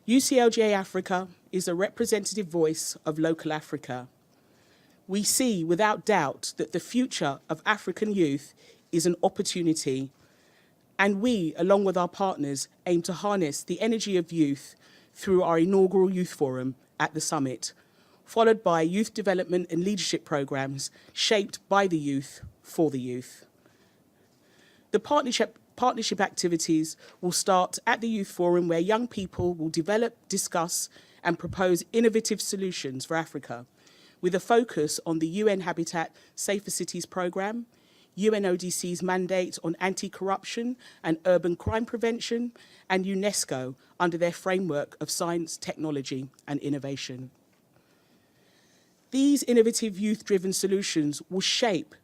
UCLGA Africa is a representative voice of local Africa. We see without doubt that the future of African youth is an opportunity, and we, along with our partners, aim to harness the energy of youth through our inaugural Youth Forum at the summit, followed by youth development and leadership programs shaped by the youth for the youth. The partnership activities will start at the Youth Forum, where young people will develop, discuss, and propose innovative solutions for Africa, with a focus on the UN Habitat Safer Cities programme, UNODC's mandate on anti-corruption and urban crime prevention, and UNESCO under their framework of science, technology, and innovation. These innovative youth-driven solutions will shape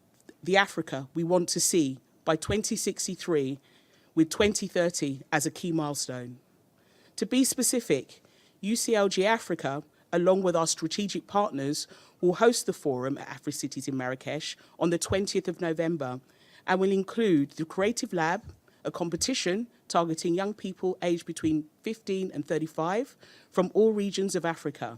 the Africa we want to see by 2063, with 2030 as a key milestone. To be specific, UCLG Africa, along with our strategic partners, will host the forum at Africities in Marrakesh on the 20th of November, and will include the Creative Lab, a competition targeting young people aged between 15 and 35 from all regions of Africa,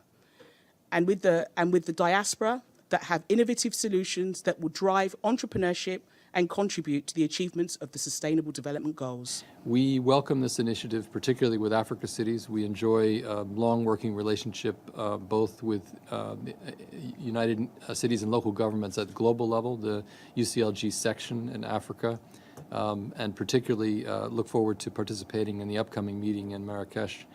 and with the diaspora that have innovative solutions that will drive entrepreneurship and contribute to the achievements of the Sustainable Development Goals. We welcome this initiative, particularly with Africities. We enjoy a long working relationship both with United Cities and Local Governments at the global level, the UCLG section in Africa, and particularly look forward to participating in the upcoming meeting in Marrakesh.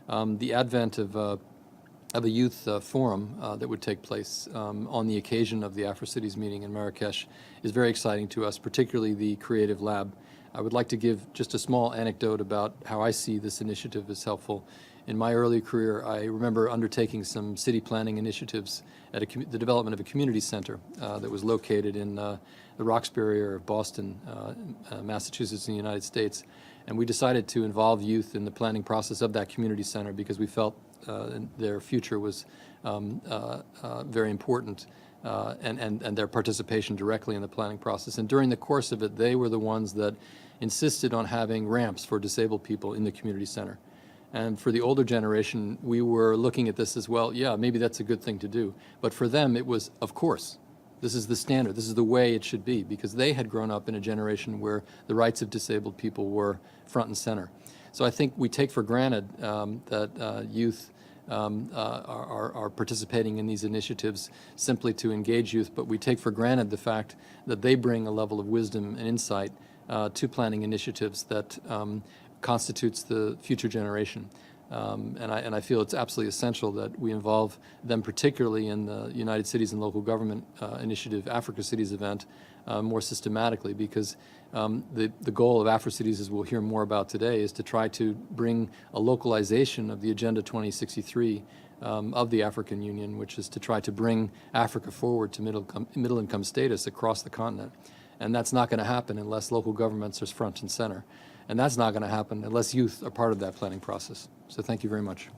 The advent of a youth forum that would take place on the occasion of the Africities meeting in Marrakesh is very exciting to us, particularly the Creative Lab. I would like to give just a small anecdote about how I see this initiative as helpful. In my early career, I remember undertaking some city planning initiatives at the development of a community center that was located in the Roxbury area of Boston, Massachusetts in the United States. And we decided to involve youth in the planning process of that community center because we felt their future was very important, and their participation directly in the planning process. And during the course of it, they were the ones that insisted on having ramps for disabled people in the community center. And for the older generation, we were looking at this as, well, yeah, maybe that's a good thing to do. But for them, it was, of course, this is the standard, this is the way it should be, because they had grown up in a generation where the rights of disabled people were front and center. So I think we take for granted that youth are participating in these initiatives simply to engage youth, but we take for granted the fact that they bring a level of wisdom and insight to planning initiatives that constitutes the future generation. And I feel it's absolutely essential that we involve them, particularly in the United Cities and Local Government Initiative Africities event, more systematically, because the goal of Africities, as we'll hear more about today, is to try to bring a localization of the Agenda 2063 of the African Union, which is to try to bring Africa forward to middle income status across the continent. And that's not going to happen unless local governments are front and center. And that's not going to happen unless youth are part of that planning process. So thank you very much.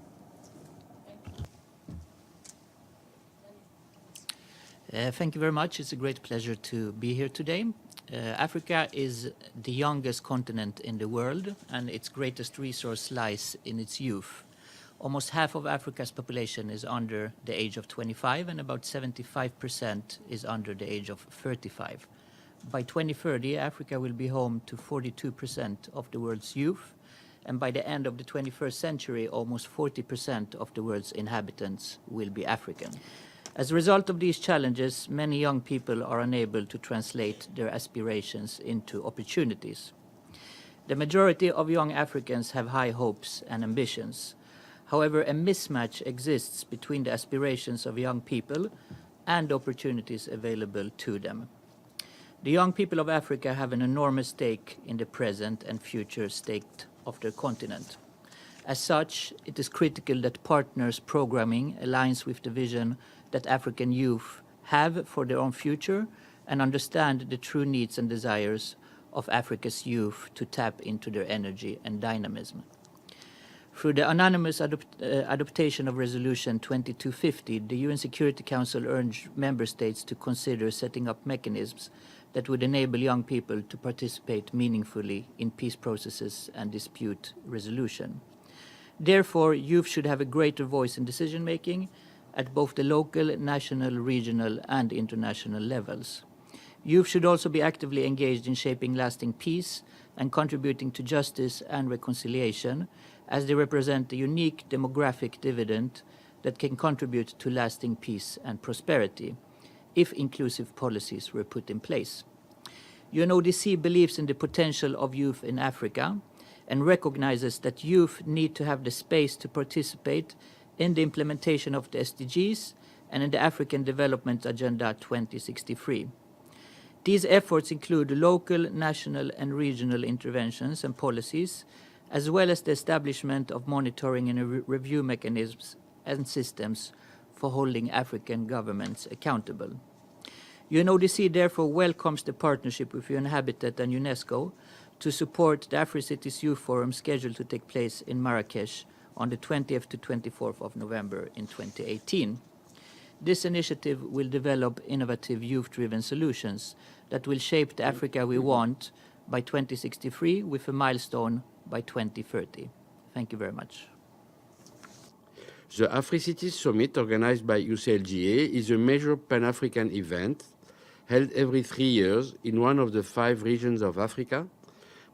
Thank you very much. It's a great pleasure to be here today. Africa is the youngest continent in the world, and its greatest resource lies in its youth. Almost half of Africa's population is under the age of 25, and about 75% is under the age of 35. By 2030, Africa will be home to 42% of the world's youth, and by the end of the 21st century, almost 40% of the world's inhabitants will be African. As a result of these challenges, many young people are unable to translate their aspirations into opportunities. The majority of young Africans have high hopes and ambitions. However, a mismatch exists between the aspirations of young people and opportunities available to them. The young people of Africa have an enormous stake in the present and future state of their continent. As such, it is critical that partners programming aligns with the vision that African youth have for their own future and understand the true needs and desires of Africa's youth to tap into their energy and dynamism. Through the unanimous adoption of Resolution 2250, the UN Security Council urged member states to consider setting up mechanisms that would enable young people to participate meaningfully in peace processes and dispute resolution. Therefore, youth should have a greater voice in decision-making at both the local, national, regional, and international levels. Youth should also be actively engaged in shaping lasting peace and contributing to justice and reconciliation, as they represent a unique demographic dividend that can contribute to lasting peace and prosperity, if inclusive policies were put in place. UNODC believes in the potential of youth in Africa and recognizes that youth need to have the space to participate in the implementation of the SDGs and in the African Development Agenda 2063. These efforts include local, national, and regional interventions and policies, as well as the establishment of monitoring and review mechanisms and systems for holding African governments accountable. UNODC therefore welcomes the partnership with UNHabitat and UNESCO to support the Africities Youth Forum scheduled to take place in Marrakesh on the 20th to 24th of November in 2018. This initiative will develop innovative youth-driven solutions that will shape the Africa we want by 2063 with a milestone by 2030. Thank you very much. The Africities Summit, organized by UCLGA, is a major Pan-African event held every 3 years in one of the 5 regions of Africa,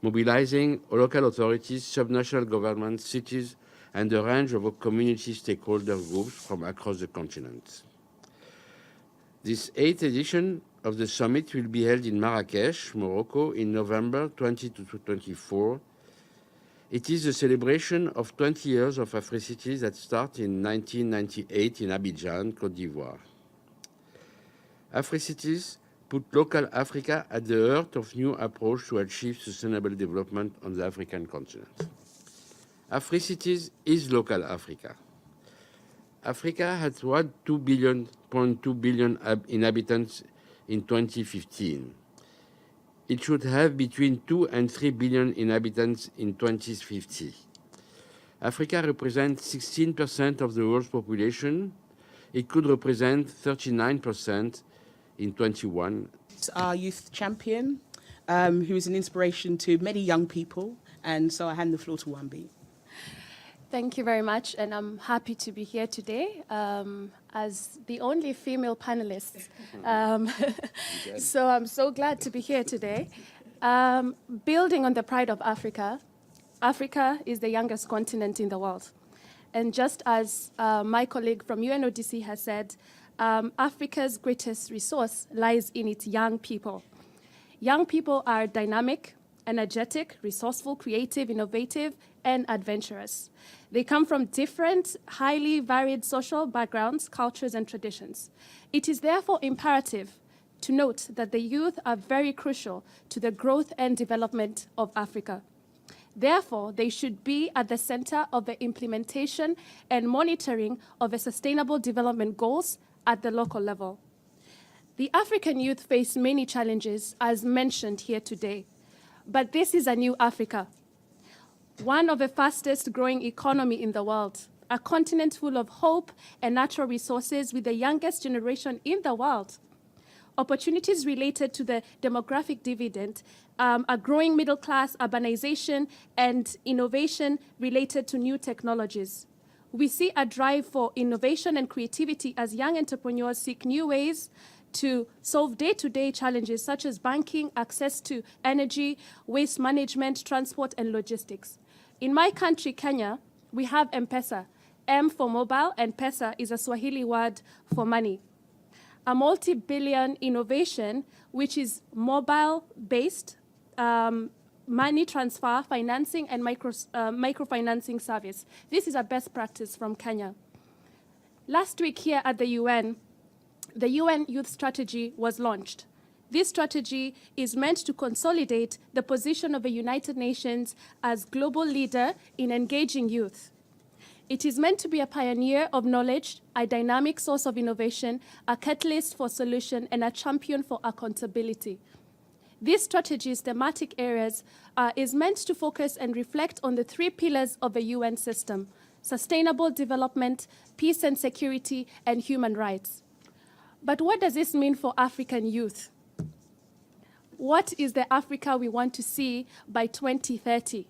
mobilizing local authorities, subnational governments, cities, and a range of community stakeholder groups from across the continent. This 8th edition of the summit will be held in Marrakesh, Morocco, in November 2024. It is a celebration of 20 years of Africities that started in 1998 in Abidjan, Côte d'Ivoire. Africities put local Africa at the heart of new approach to achieve sustainable development on the African continent. Africities is local Africa. Africa had 2.2 billion inhabitants in 2015. It should have between 2 and 3 billion inhabitants in 2050. Africa represents 16% of the world's population. It could represent 39% in 21. It's our youth champion, who is an inspiration to many young people. And so I hand the floor to Wambi. Thank you very much, and I'm happy to be here today as the only female panelist. So I'm so glad to be here today. Building on the pride of Africa, Africa is the youngest continent in the world. And just as my colleague from UNODC has said, Africa's greatest resource lies in its young people. Young people are dynamic, energetic, resourceful, creative, innovative, and adventurous. They come from different, highly varied social backgrounds, cultures, and traditions. It is therefore imperative to note that the youth are very crucial to the growth and development of Africa. Therefore, they should be at the center of the implementation and monitoring of the Sustainable Development Goals at the local level. The African youth face many challenges, as mentioned here today. But this is a new Africa, one of the fastest growing economy in the world, a continent full of hope and natural resources with the youngest generation in the world. Opportunities related to the demographic dividend, a growing middle class, urbanization, and innovation related to new technologies. We see a drive for innovation and creativity as young entrepreneurs seek new ways to solve day-to-day challenges such as banking, access to energy, waste management, transport, and logistics. In my country, Kenya, we have M-Pesa. M for mobile, and Pesa is a Swahili word for money. A multi-billion innovation, which is mobile-based, money transfer, financing, and microfinancing service. This is a best practice from Kenya. Last week here at the UN Youth Strategy was launched. This strategy is meant to consolidate the position of the United Nations as global leader in engaging youth. It is meant to be a pioneer of knowledge, a dynamic source of innovation, a catalyst for solution, and a champion for accountability. This strategy's thematic areas is meant to focus and reflect on the 3 pillars of the UN system: sustainable development, peace and security, and human rights. But what does this mean for African youth? What is the Africa we want to see by 2030?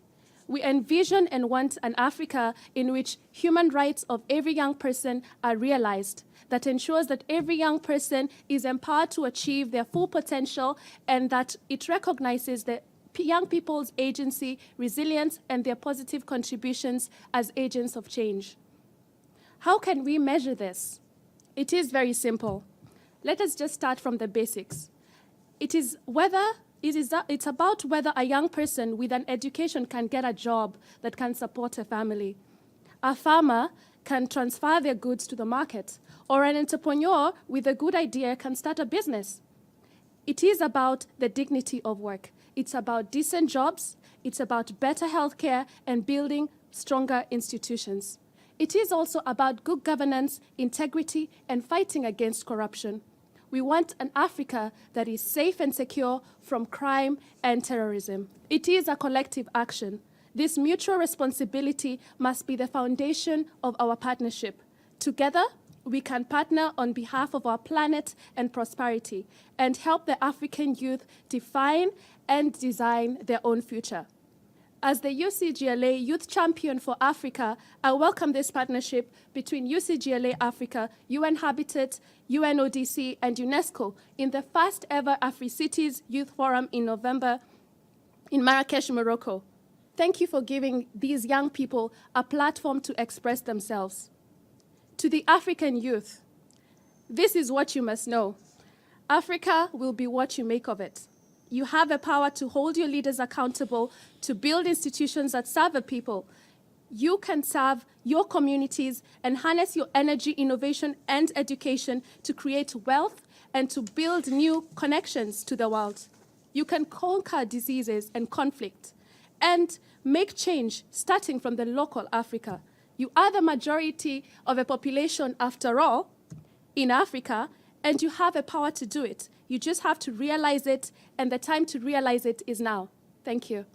We envision and want an Africa in which human rights of every young person are realized, that ensures that every young person is empowered to achieve their full potential, and that it recognizes that young people's agency, resilience, and their positive contributions as agents of change. How can we measure this? It is very simple. Let us just start from the basics. It's about whether a young person with an education can get a job that can support a family. A farmer can transfer their goods to the market, or an entrepreneur with a good idea can start a business. It is about the dignity of work. It's about decent jobs. It's about better healthcare and building stronger institutions. It is also about good governance, integrity, and fighting against corruption. We want an Africa that is safe and secure from crime and terrorism. It is a collective action. This mutual responsibility must be the foundation of our partnership. Together, we can partner on behalf of our planet and prosperity and help the African youth define and design their own future. As the UCGLA Youth Champion for Africa, I welcome this partnership between UCGLA Africa, UN Habitat, UNODC, and UNESCO in the first ever Africities Youth Forum in November in Marrakesh, Morocco. Thank you for giving these young people a platform to express themselves. To the African youth, this is what you must know. Africa will be what you make of it. You have the power to hold your leaders accountable, to build institutions that serve the people. You can serve your communities and harness your energy, innovation, and education to create wealth and to build new connections to the world. You can conquer diseases and conflict and make change starting from the local Africa. You are the majority of a population, after all, in Africa, and you have the power to do it. You just have to realize it, and the time to realize it is now. Thank you.